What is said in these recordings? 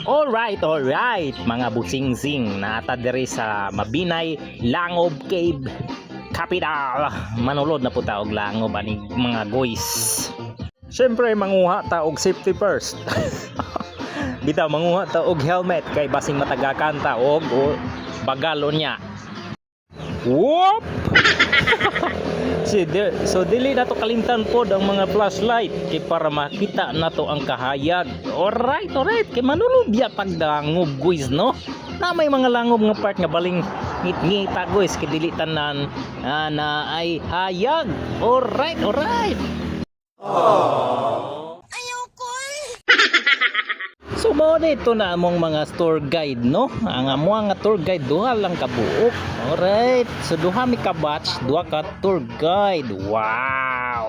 Alright, mga busingsing, nata diri sa Mabinay Langob Cave Capital. Manulod na po ta og langob ani mga guys. Siyempre manguha ta og safety first. Bitaw manguha ta og helmet kay basing matagakan ta og bagalon niya. Whoop! So dili na to kalimtan pod ang mga flashlight kay para makita nato ang kahayag. Alright, kay manulod ya pagdangob guys, no? Na may mga langob nga part nga baling ngit-ngita guys kay dili tanan na ay hayag. Alright. So mao dito na among mga tour guide, no? Ang amo nga tour guide duha lang ka buok. Alright. So duha mi ka batch, duha ka tour guide. Wow.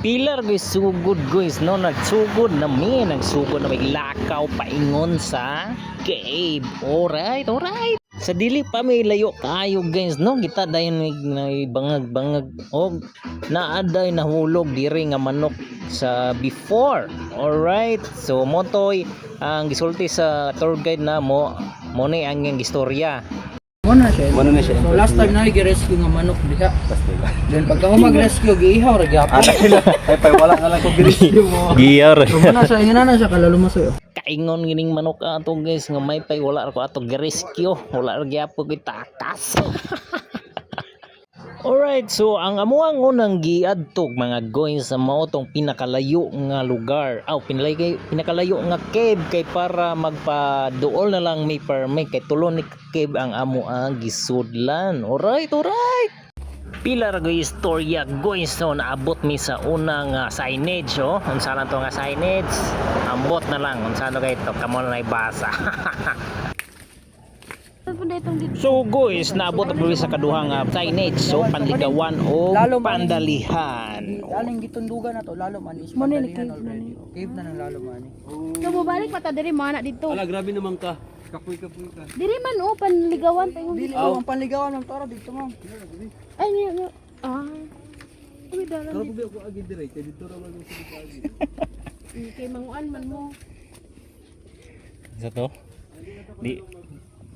Pilar guys, sugod guys, no? Nagsugod na may lakaw paingon sa cave. Alright. Sa dili pa may layo kayo guys, no? Kita dayon may bangag og naaday nahulog diri nga manok sa before. Alright, so motoy ang gisulti sa tour guide na mo ni ang istorya. Muna siya. So last time na gi-rescue nga manok diha. Then pagka mo mag-rescue giihaw ra gyapon. Ay wala na lang ko gi-rescue mo. Giyaw. So muna siya ingana na siya kalulumasoy. Kaingon gining manok ato guys nga may pay wala ko ato gi-rescue. Wala ra gyapon gitakas. Alright, so ang amuang unang giadtog mga guys sa mao tong pinakalayo nga lugar. Pinakalayo nga cave kay para magpaduol na lang may permit kay tulo ni cave ang amo ang gisudlan. Alright. Pila ra guys istorya guys, so naabot mi sa unang signage, oh. Unsa lang to nga signage? Ambot na lang unsa no kay to kamo na basa. So guys, naabot ako sa kaduhang signage, so panligawan o pandalihan. Laling gitundugan na to, lalo man is pandalihan already. Cave na ng lalo man. So bubalik pa ta diri mana dito. Ala grabe naman ka. Kapoy ka. Diri man panligawan pa yung Dili ang panligawan ng tara dito ma'am. ay niya. Uy dalan Pero dito. ko agi dire kay dito ra man sa agi. Kay manguan man mo. Sa to?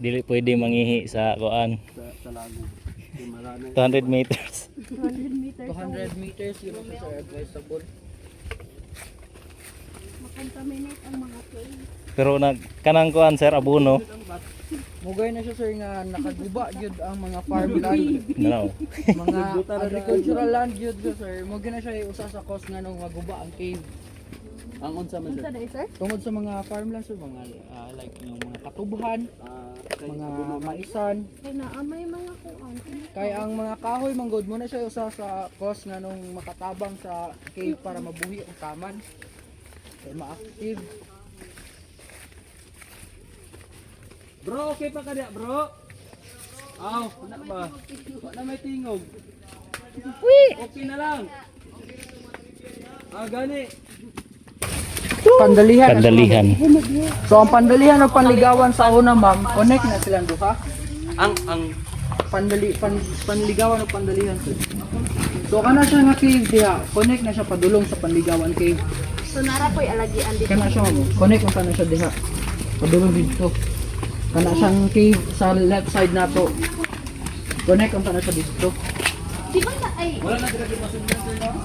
Dili pwede mangihi sa kuan. Sa lago. Kay marami. 200 meters. 200 meters. 200 meters yun ang sa advisable. Makontaminate ang mga cave. Pero kanang kuan sir abono. Mugay na siya sir nga nakaguba gyud ang mga farmland. No. Mga agricultural land gyud sir. Mugay na siya usa sa cause nga nung maguba ang cave. Ang unsa man Unsa sir? dai sir? Tungod sa mga farmland sir, mga like yung mga katubuhan, mga maisan, Kay naamay mga kuan. kay ang mga kahoy manggod mo na siya usa sa cause nga nung makatabang sa cave para mabuhi ang kaman. Kay ma-active. Bro, okay pa ka diya, bro? Aw, wala ba? Wala may tingog. Uy! Okay na lang. Gani. Pandalihan. So ang pandalihan o panligawan sa una ma'am, connect na silang duha. Ang Panligawan o pandalihan sir. So kana siya nga cave diha, connect na siya padulong sa panligawan cave. So nara po'y alagian dito. Kana siya ma'am, connect na siya diha. Padulong dito. Kana siyang cave sa left side nato. Connect ang siya dito. Di ba na ay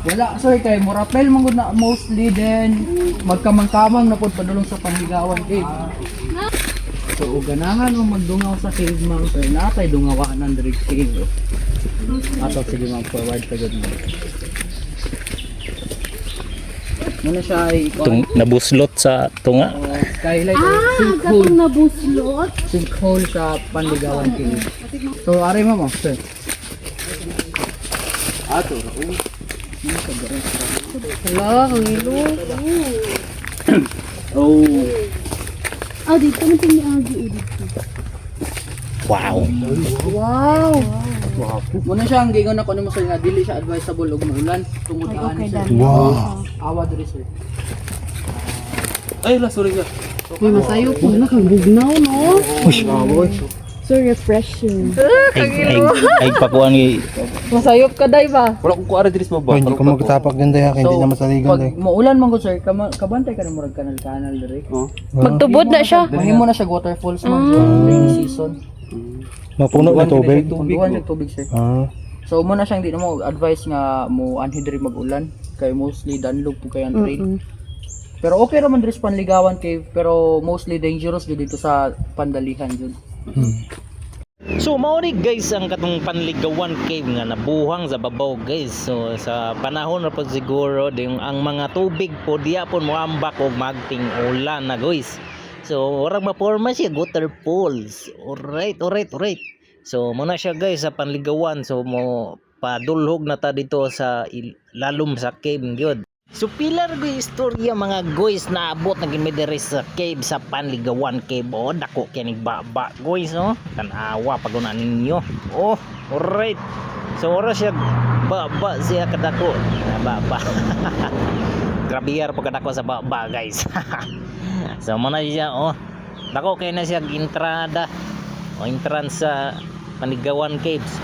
Wala sorry kay morapel mangud na mostly then magkamang-kamang na pud padulong sa panligawan cave. So ganahan mo magdungaw sa cave ma'am sir, natay dungawaan diri cave. Ato sige ma'am forward pagod mo. Muna siya ay Nabuslot sa tunga. kay like gatong nabuslot. sinkhole sa panligawan cave. So ari ma'am sir. ato. Hala, ang ilo. Oh. Dito man tini agi dito. Wow. Wow. Muna siya ang gingon ako nimo sir nga dili siya advisable og muulan tungod Ay, ani okay sir. dali. Awa diri sir. Ay, la sorry ka. May masayo po na kang bugnaw, no? So refreshing. Ay pakuan ni Masayop ka day ba? Wala kong kuara diri sa baba. Hindi ko magtapak din dahil hindi na masaligan pag dahil. maulan man ko sir, kabantay ka na murag kanal dire. Oh. Magtubod na siya. Mahimo na siya waterfalls man during rainy season. Mapuno na tubig. Tunduan siya tubig sir. Ah. So muna siyang di na mo advice nga mo anhi diri mag-ulan kay mostly danlog po kay ang trade. Pero okay raman diri sa Panligawan cave pero mostly dangerous gyud dito sa Pandalihan jud. So mao ni guys ang katong Panligawan cave nga nabuhang sa babaw guys. So sa panahon ra pod siguro yung ang mga tubig po diya pon moambak og magting ulan na guys. So orang maporma siya waterfalls. Alright. So muna siya guys sa Panligawan. So mo padulhog na ta dito sa lalom sa cave gyud. So pilar go istorya mga guys na abot na gimi diri sa cave sa Panligawan cave. Oh dako kini baba guys no. Tanawa pag una ninyo. Oh, alright. So ora siya baba siya kadako. Baba. Grabiar pag kadako sa baba guys. So muna siya oh. Dako kay na siya entrada. O entrance sa Panligawan caves.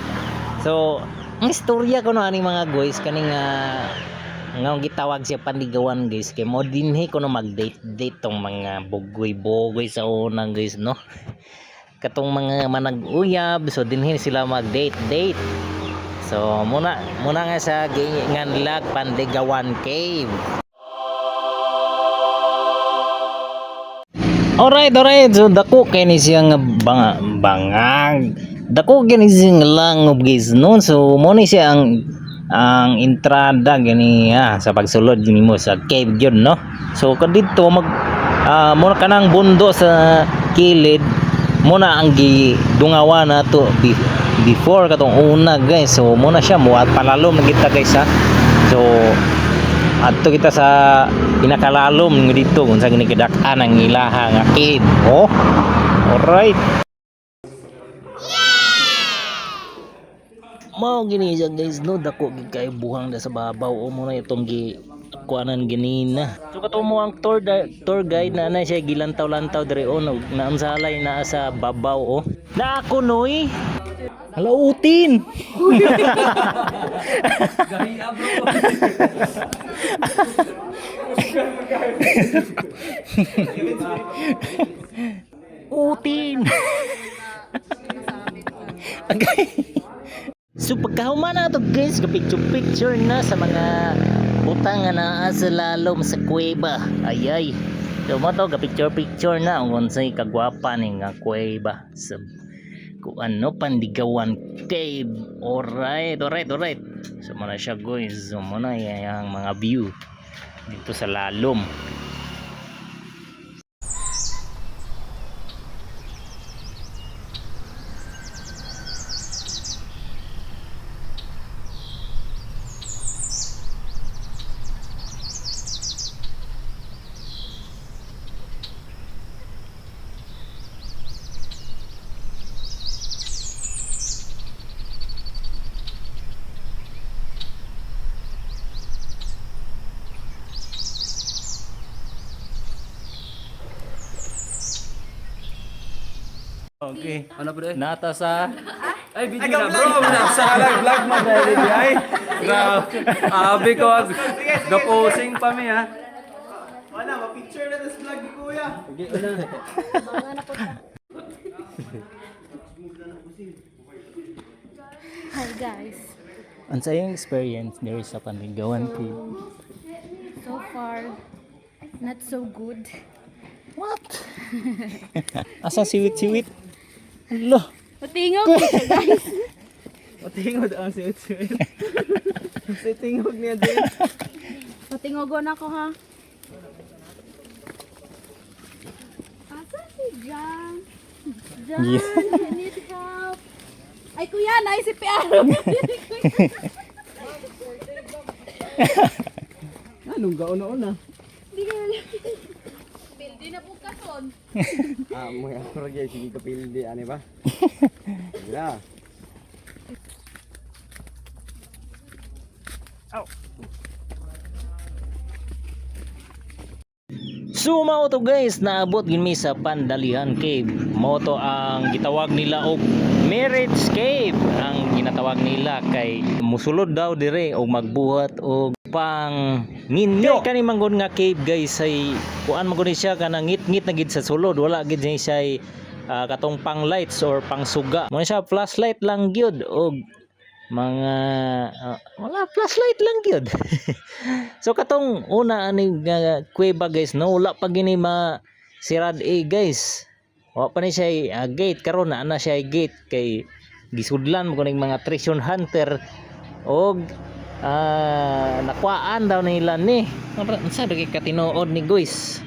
So ang istorya ko no ani mga guys kaning nga gitawag siya Panligawan guys kay mo dinhi ko no mag-date tong mga bugoy-bugoy sa unang guys no. Katong mga manag-uyab so dinhi sila mag-date. So muna nga sa gingan lag Panligawan cave. Alright. So dako kay ni siya nga bangag. Dako kini siya nga langob guys no. So mo ni siya ang entrada gani sa pagsulod gini mo sa cave gyud no. So kadito muna kanang bundo sa kilid muna ang gidungawa na to before katong una guys. So muna siya muat palalom na kita guys ha. So adto kita sa pinakalalom ng dito kung sa ginikidak-an ang ilaha nga cave. Oh. Alright. Mao gini siya guys no dako gid kay buhang da sa babaw o mo na itong kuanan ginina. So kato mo ang tour guide na siya gilantaw-lantaw diri o naansalay na sa babaw o. Na ako noy. Halautin. Gahiya bro. Utin. Okay. So pagkahuman na to guys, picture na sa mga butang nga naa sa lalom sa kuweba. Ayay. So mo to picture na ang unsay kagwapa ni nga kuweba sa ano Panligawan cave. Alright. So muna siya guys. So muna yung mga view dito sa lalom. Okay. Ano pre? Nata sa Ay, video na bro. Nasa ka lang vlog mo dahil ay. Grabe. Abi ko. Gaposing pa mi ha. Wala, ma-picture na tas vlog ni kuya. Okay, una. Hi guys. ang sayang experience there sa Panligawan cave. So far, not so good. What? Asa siwit-siwit? Lo. Patingog ko siya guys. Patingod ang siwit-siwit. Tingog niya din. Patingogon ako ha. Asa si John? John, I need help. Ay kuya, naisip CPR. Anong gauna-una? Hindi ka Bildi na bukason. Mo ya ragay sige ka pildi ani ba? Gira. So mao to guys, naabot gid mi sa Pandalihan Cave. Mao to ang gitawag nila og Marriage Cave. Ang ginatawag nila kay musulod daw dire og magbuhat og pang ninyo. Kay kani manggod nga cave guys ay kuan man gud siya kanang ngit-ngit na gid sa sulod, wala gid siya ay katong pang lights or pang suga. Mo siya flashlight lang gyud og mga wala flashlight lang gyud. So katong una ani kuweba guys no, wala pa gini ma sirad guys. Wa pa ni siya gate karon na siya gate kay gisudlan mo kuning mga treasure hunter og nakuhaan daw nila ni. Unsa ba kay katinuod ni guys?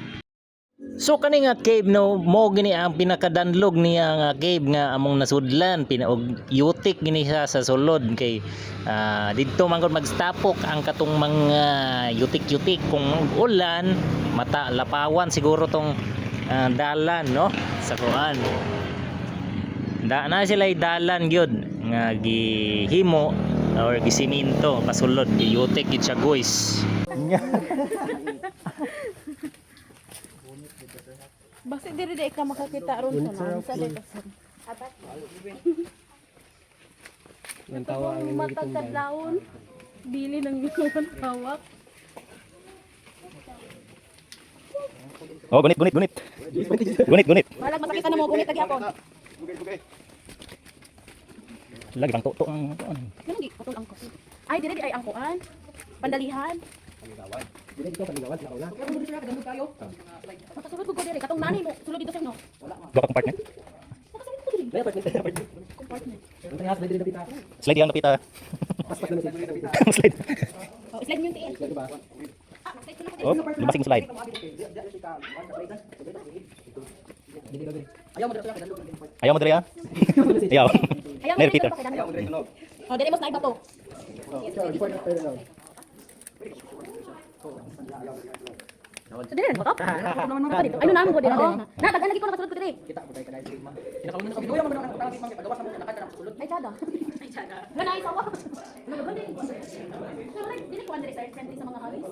So kani nga cave no, mo gini ang pinakadanlog niya nga cave nga among nasudlan, pinaog yutik gini siya sa sulod kay didto man gud magstapok ang katong mga yutik-yutik kung ulan mata lapawan siguro tong dalan no sa kuan. Na sila dalan gyud nga gihimo or gisiminto pasulod yutik gid siya guys. Basta diri di ka makakita ron sa mga tawa ang matag kadlawon. Dili nang ginuwan hawak. Oh, gunit. Gunit. Malag masakita na mo gunit lagi apon. Lagi bang to ang kuan. Nang gi katong angkos. Ay diri di ay angkuan. Pandalihan. Makasulod ko diri katong nanay mo sulod dito sa inyo. Duha ka partner. Slide yang napita. Slide. Oh, slide niyo tiin. Oh, lumasing slide. Ayaw mo diri ah. Ayaw. Nay Peter. Oh, dili mo slide ba to? So dili mo to? Ay no namo ko diri. Na tagan lagi ko nakasulod ko diri. Ay chada. Ganay sawa. Dili ko andre sir friendly sa mga halis.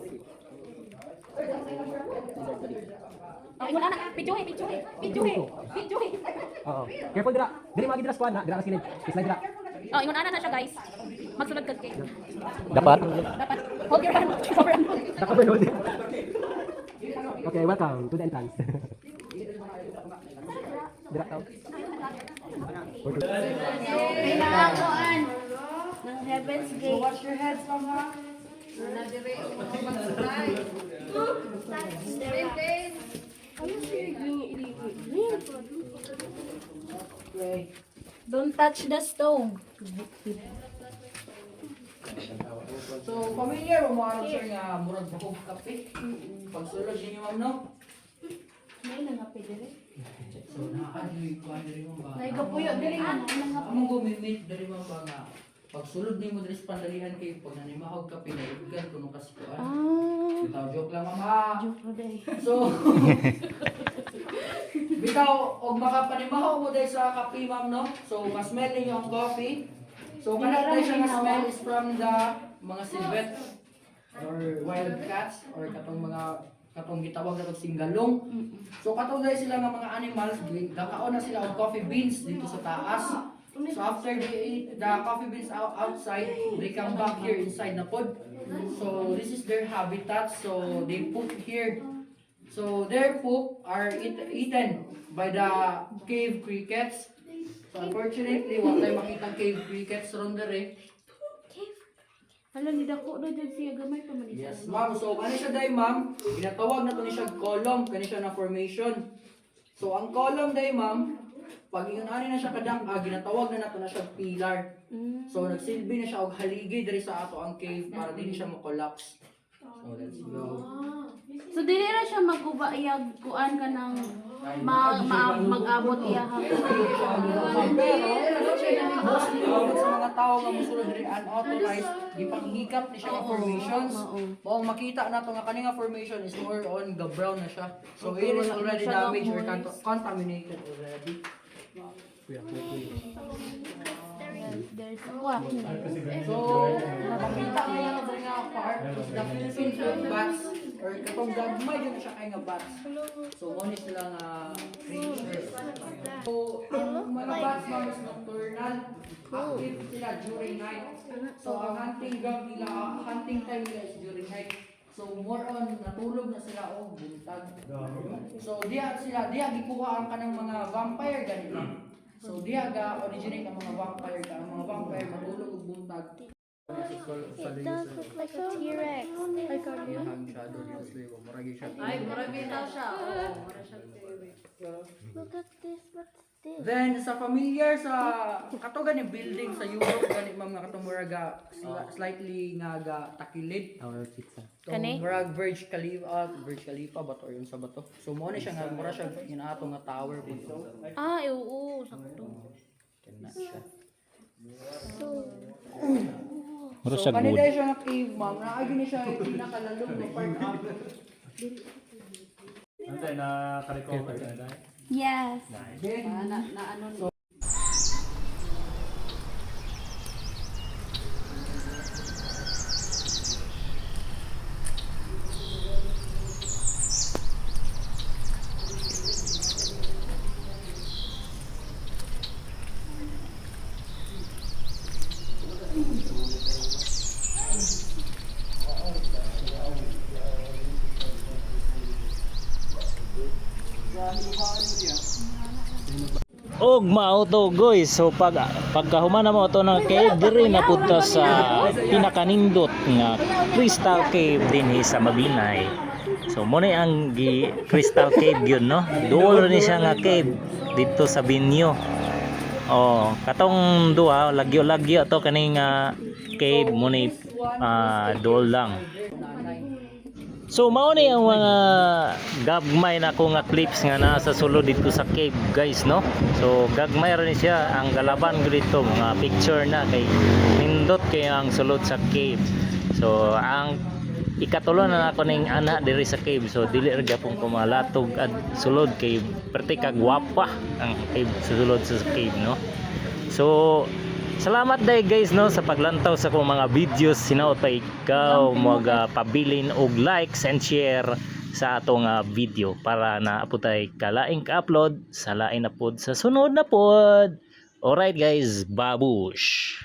Oh, ingon ana, pijuhe. Oo. Careful dira. Diri magi dira squad na, dira kilid. Slide dira. Oh, ingon ana na siya guys. Magsulod kag cake. Dapat. Dapat hold your hand. Cover hand. Nakapanood. Okay, welcome to the entrance. Dira taw. Pinakakuan ng Heaven's Gate. Wash your heads, mama. Don't touch the stone. So, familiar mo ano sir nga murag bakog kape. Pagsulod ninyo ma'am no? May nangapi dire. So, nakadiri ko diri mo ba? Naigapuyo dire nga nangapi. Among gumimit diri mo ba nga pagsulod nimo diri sa Pandalihan kay pag nanimahog kape na ibugan kuno kasikuan. Bitaw joke lang mama. Joke day. So, bitaw og makapanimahog mo diri sa kape ma'am no? So, ma-smell ninyo ang coffee. So, kanang tayo siya nga smell is from the mga silvet or wild cats or katong gitawag na singalong. So, katong dahil sila nga mga animals, gakaon na sila og coffee beans dito sa taas. So, after they eat the coffee beans outside, they come back here inside na pod. So, this is their habitat. So, they poop here. So, their poop are eaten by the cave crickets. So, unfortunately, wala tayo makita cave crickets ron dere. Hala ni dako na dyan siya gamay pa man. Yes, ma'am. So, kani siya day, ma'am. Ginatawag na to ni siya column. Kani siya na formation. So, ang column day, ma'am, pag ingon-ani na siya kadang, ginatawag na nato na siya pillar. So, nagsilbi na siya og haligi diri sa ato ang cave para dili siya mo-collapse. So, let's go. So dili ra siya magubahayag kuan ka ng mag-abot iya ha. Pero, mostly sa mga tao nga musulod diri unauthorized, gipanghigap ni siya nga formations. Mao makita nato nga kani nga formation is more on the brown na siya. So, it is already damaged or contaminated already. There's what? So, nakakita niya na sa nga part, is the Philippine fruit bats, or katong gagmay yun siya kay nga bats. So, muna sila nga creatures. So, ang mga bats mga mas nocturnal, active sila during night. So, ang hunting time nila is during night. So, more on, natulog na sila o buntag. So, diya gikuha ang kanang mga vampire ganito. So, diya ga originate ang mga vampire ka. Ang mga vampire matulog o buntag. It does look like a T-Rex. Like a Ay, marami daw siya. Look at this. What's this? Then sa familiar sa kato gani building sa Europe gani mga katumuraga slightly nga ga takilid. Kani? Murag Burj Khalifa ba to yun sa bato. So mo ni siya nga mura siya ginato nga tower po to. Ah, oo, sakto. Kana siya. Mura So siya kanila good. siya nga cave ma'am. Naagi ni siya yung pinakalalong na part up. Yes. Og mao to guys, so pagkahuman mo to ng cave diri napunta sa pinakanindot nga Crystal Cave dinhi sa Mabinay. So mo ni ang Crystal Cave yun, no? Duol ni siya nga cave dito sa Binyo. Oh, katong duha lagyo-lagyo to kani nga cave mo ni duol lang. So mao ni ang mga gagmay na ko nga clips nga nasa sulod dito sa cave guys, no? So gagmay rin siya ang galaban ko dito mga picture na kay nindot kay ang sulod sa cave. So ang ikatulo na ako ning ana diri sa cave. So dili ra gyapon ko malatog at sulod kay perti ka gwapa ang cave sa sulod sa cave, no? So salamat day guys, no, sa paglantaw sa akong mga videos. Sinaot pa ikaw mga pabilin og likes and share sa atong video para na aputay kalaing ka-upload sa lain na pod sa sunod na pod. Alright guys, babush.